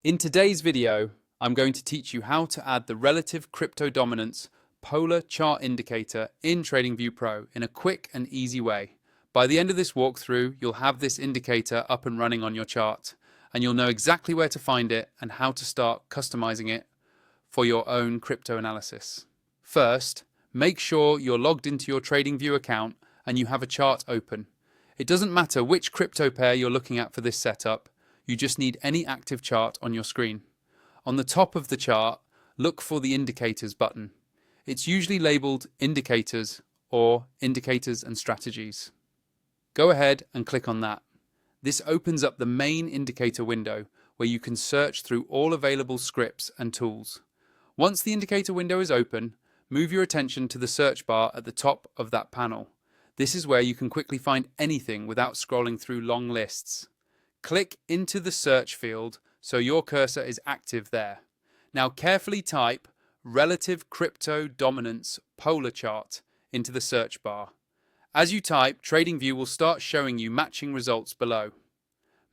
In today's video, I'm going to teach you how to add the relative crypto dominance polar chart indicator in TradingView Pro in a quick and easy way. By the end of this walkthrough, you'll have this indicator up and running on your chart, and you'll know exactly where to find it and how to start customizing it for your own crypto analysis. First, make sure you're logged into your TradingView account and you have a chart open. It doesn't matter which crypto pair you're looking at for this setup. You just need any active chart on your screen. On the top of the chart, look for the Indicators button. It's usually labeled Indicators or Indicators and Strategies. Go ahead and click on that. This opens up the main indicator window where you can search through all available scripts and tools. Once the indicator window is open, move your attention to the search bar at the top of that panel. This is where you can quickly find anything without scrolling through long lists. Click into the search field so your cursor is active there. Now carefully type Relative Crypto Dominance Polar Chart into the search bar. As you type, TradingView will start showing you matching results below.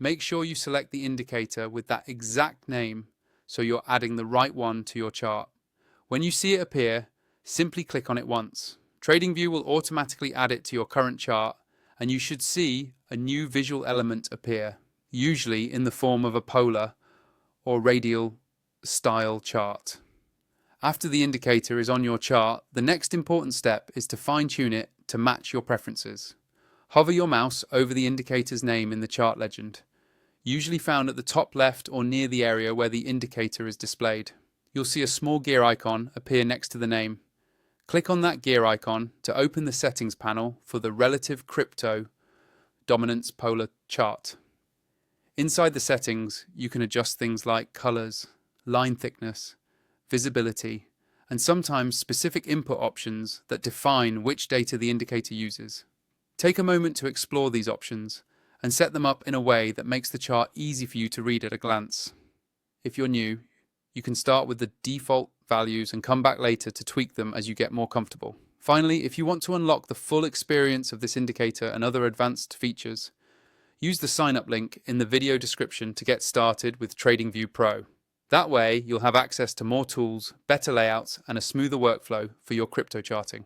Make sure you select the indicator with that exact name so you're adding the right one to your chart. When you see it appear, simply click on it once. TradingView will automatically add it to your current chart, and you should see a new visual element appear, usually in the form of a polar or radial style chart. After the indicator is on your chart, the next important step is to fine-tune it to match your preferences. Hover your mouse over the indicator's name in the chart legend, usually found at the top left or near the area where the indicator is displayed. You'll see a small gear icon appear next to the name. Click on that gear icon to open the settings panel for the Relative Crypto Dominance Polar Chart. Inside the settings, you can adjust things like colors, line thickness, visibility, and sometimes specific input options that define which data the indicator uses. Take a moment to explore these options and set them up in a way that makes the chart easy for you to read at a glance. If you're new, you can start with the default values and come back later to tweak them as you get more comfortable. Finally, if you want to unlock the full experience of this indicator and other advanced features, use the sign-up link in the video description to get started with TradingView Pro. That way, you'll have access to more tools, better layouts, and a smoother workflow for your crypto charting.